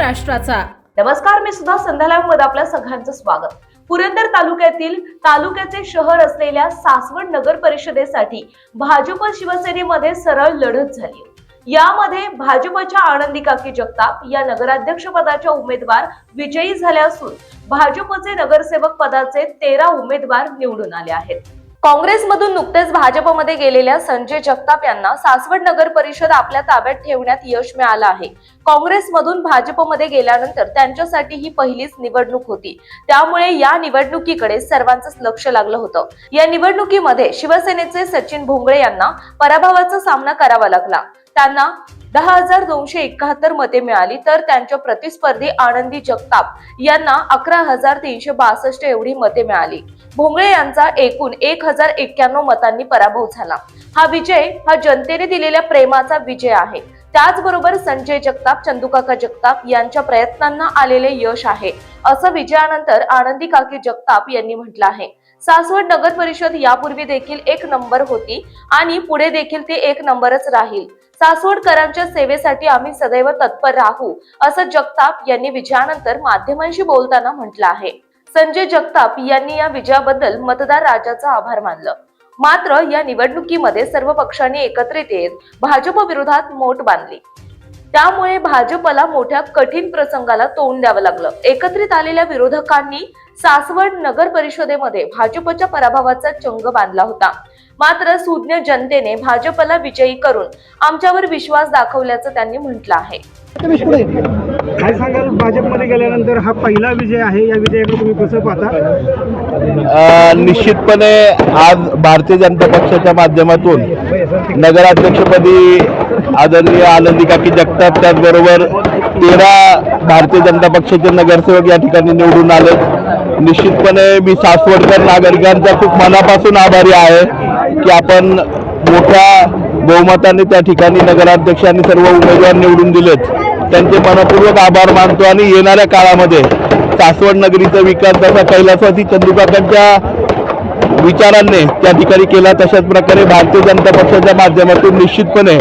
महाराष्ट्राचा। नमस्कार, मी सुद्धा संध्याकाळमध्ये आपल्या सगळ्यांचं स्वागत। पुरंदर तालुक्याचे शहर असलेल्या सासवड नगर परिषदेसाठी भाजप शिवसेनेमध्ये सरळ लढत झाली। यामध्ये भाजपच्या आनंदी काकी जगताप या नगराध्यक्ष पदाच्या उमेदवार विजयी झाल्या असून भाजपचे नगरसेवक पदाचे 13 उमेदवार निवडून आले आहेत। काँग्रेसमधून नुकतेच भाजपमध्ये गेलेल्या संजय जगताप यांना सासवड नगर परिषद आपल्या ताब्यात ठेवण्यात यश मिळालं आहे। काँग्रेसमधून भाजपमध्ये गेल्यानंतर त्यांच्यासाठी ही पहिलीच निवडणूक होती, त्यामुळे या निवडणुकीकडे सर्वांचंच लक्ष लागलं होतं। या निवडणुकीमध्ये शिवसेनेचे सचिन भोंगळे यांना पराभवाचा सामना करावा लागला। त्यांना 10,271 मते मिळाली, तर त्यांच्या प्रतिस्पर्धी आनंदी जगताप यांना 11,362 एवढी मते मिळाली। भोंगळे यांचा एकूण 1,091 मतांनी पराभव झाला। हा विजय हा जनतेने दिलेल्या प्रेमाचा विजय आहे। त्याचबरोबर संजय जगताप, चंदूकाका जगताप यांच्या प्रयत्नांना आलेले यश आहे, असं विजयानंतर आनंदी काकी जगताप यांनी म्हटलं आहे। सासवड नगर परिषद यापूर्वी देखील 1 नंबर होती आणि पुढे देखील ती 1 नंबरच राहील। सासवडकरांच्या सेवेसाठी आम्ही सदैव तत्पर राहू, असं जगताप यांनी विजयानंतर माध्यमांशी बोलताना म्हटलं आहे। संजय जगताप यांनी या विजयाबद्दल मतदार राजाचा आभार मानलं। मात्र या निवडणुकीमध्ये सर्व पक्षांनी एकत्रित येत भाजप विरोधात मोठ बांधली, त्यामुळे भाजपला मोठ्या कठीण प्रसंगाला तोंड द्यावं लागलं। एकत्रित आलेल्या विरोधकांनी सासवड नगर परिषदेमध्ये भाजपच्या पराभवाचा चंग बांधला होता। मात्र सुज्ञ जनतेने भाजपला विजयी करून आमच्यावर विश्वास दाखवल्याचं त्यांनी म्हटलं आहे। काय सांगाल, भाजपमध्ये गेल्यानंतर हा पहिला विजय आहे, या विजयाकडे तुम्ही कसं पाहता? निश्चितपणे आज भारतीय जनता पक्षाच्या माध्यमातून नगराध्यक्षपदी आदरणीय आनंदी काकी जगताप, त्याचबरोबर 13 भारतीय जनता पक्षाचे नगरसेवक या ठिकाणी निवडून आले। निश्चितपणे मी सासवडकर नागरिकांचा खूप मनापासून आभारी आहे की आपण मोठ्या बहुमताने त्या ठिकाणी नगराध्यक्ष आणि सर्व उमेदवार निवडून दिलेत। त्यांचे मनपूर्वक आभार मानतो आणि येणाऱ्या काळामध्ये सासवड नगरीचा विकास जसा कैलासवासी चंदूकाकांच्या विचारांनी त्या ठिकाणी केला, तशाच प्रकारे भारतीय जनता पक्षाच्या माध्यमातून निश्चितपणे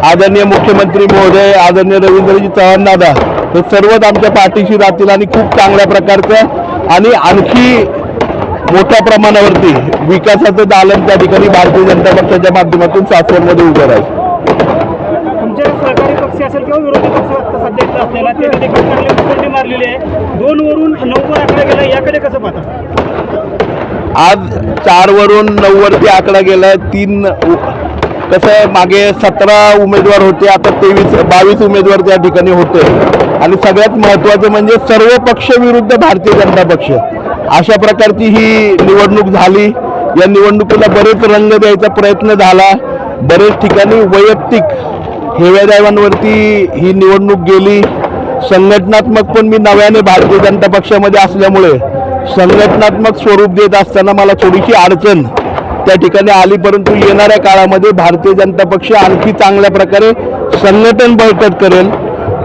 आदरणीय मुख्यमंत्री महोदय, आदरणीय रवींद्रजी चव्हाण दादा हे सर्वच आमच्या पाठीशी राहतील आणि खूप चांगल्या प्रकारचं आणि आणखी मोठ्या प्रमाणावरती विकासाचं दालन त्या ठिकाणी भारतीय जनता पक्षाच्या माध्यमातून सासवडमध्ये उभं राहील। तुमच्या सहकारी पक्ष असेल किंवा विरोधी पक्ष आता सध्या असलेला ते देखील चांगली मुसंडी मारलेली आहे। 2 वरून 9 वर आकडा गेला, याकडे कसं पाहता? आज 4 वरून 9 वरती आकडा गेलाय। 3 कसं मागे 17 उमेदवार होते, आता 22 उमेदवार त्या ठिकाणी होते आणि सगळ्यात महत्त्वाचं म्हणजे सर्व पक्ष विरुद्ध भारतीय जनता पक्ष, अशा प्रकारची ही निवडणूक झाली। या निवडणुकीला बरेच रंग द्यायचा प्रयत्न झाला, बरेच ठिकाणी वैयक्तिक हेवेदाव्यांवरती ही निवडणूक गेली। संघटनात्मक पण मी नव्याने भारतीय जनता पक्षामध्ये असल्यामुळे संघटनात्मक स्वरूप देत असताना मला थोडीशी अडचण त्या ठिकाणी आली, परंतु येणाऱ्या काळामध्ये भारतीय जनता पक्ष आणखी चांगल्या प्रकारे संघटन बळकट करेल।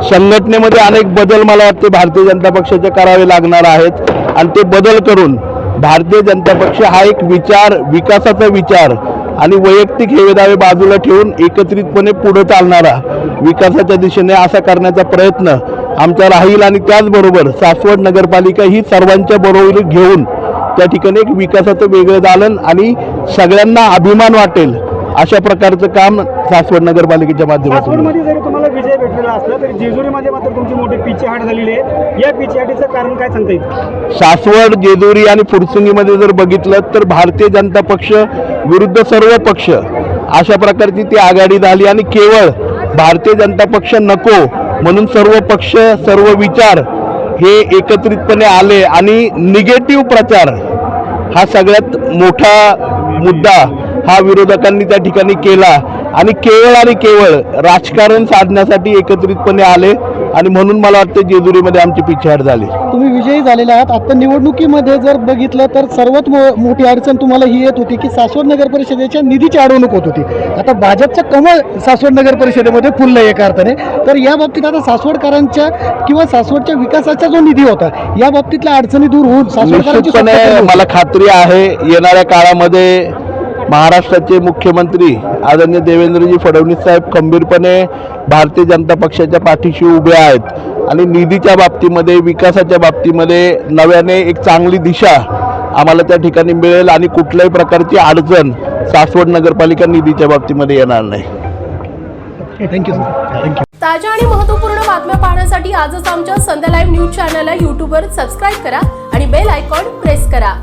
संघटनेमध्ये अनेक बदल मला वाटते भारतीय जनता पक्षाचे करावे लागणार आहेत आणि ते बदल करून भारतीय जनता पक्ष हा एक विचार, विकासाचा विचार आणि वैयक्तिक हेवेदावे बाजूला ठेवून एकत्रितपणे पुढे चालणारा विकासाच्या दिशेने असा करण्याचा प्रयत्न आमचा राहील आणि त्याचबरोबर सासवड नगरपालिका ही सर्वांच्या बरोबरी घेऊन त्या ठिकाणी एक विकासाचं वेगळं दालन आणि सगळ्यांना अभिमान वाटेल अशा प्रकारचं काम सासवड नगरपालिकेच्या माध्यमातून। सासवडमध्ये जरी तुम्हाला विजय भेटलेला असला तरी जेजुरीमध्ये मात्र तुमची मोठी पिछेहाट झालेली आहे, या पिछेहाटीचं कारण काय सांगता येईल? सासवड, जेजुरी आणि फुरसुंगीमध्ये जर बघितलं तर भारतीय जनता पक्ष विरुद्ध सर्व पक्ष अशा प्रकारची ती आघाडी झाली आणि केवळ भारतीय जनता पक्ष नको म्हणून सर्व पक्ष, सर्व विचार हे एकत्रितपणे आले आणि निगेटिव्ह प्रचार हा सगळ्यात मोठा मुद्दा हा विरोधकांनी त्या ठिकाणी केला आणि केवळ राजकारण साधण्यासाठी एकत्रितपणे आले आणि म्हणून मला वाटतं जेजुरीमध्ये आमची पिछेहाट झाली। तुम्ही विजयी झालेले आहात। आता निवडणुकीमध्ये जर बघितलं तर सर्वात मोठी अडचण तुम्हाला ही येत होती की सासवड नगर परिषदेच्या निधीची अडवणूक होत होती। आता भाजपचं कमळ सासवड नगर परिषदेमध्ये फुललं एका अर्थाने, तर या बाबतीत आता सासवडकरांच्या किंवा सासवडच्या विकासाचा जो निधी होता या बाबतीतल्या अडचणी दूर होऊन निश्चितपणे मला खात्री आहे येणाऱ्या काळामध्ये महाराष्ट्राचे मुख्यमंत्री आदरणीय देवेंद्रजी फडणवीस साहेब खंबीरपणे भारतीय जनता पक्षाच्या पाठीशी उभे आहेत। आणि निधीच्या बाबतीमध्ये, विकासाच्या बाबतीमध्ये नव्याने एक चांगली दिशा आम्हाला त्या ठिकाणी मिळेल आणि कुठल्याही प्रकारची अडचण सासवड नगरपालिका निधीच्या बाबतीमध्ये येणार नाही. Thank you sir. थँक्यू. ताज्या आणि महत्त्वपूर्ण बातम्या पाहण्यासाठी आजच आमच्या संध्या लाईव्ह न्यूज चॅनलला यूट्यूबवर सबस्क्राईब करा आणि बेल आयकॉन प्रेस करा.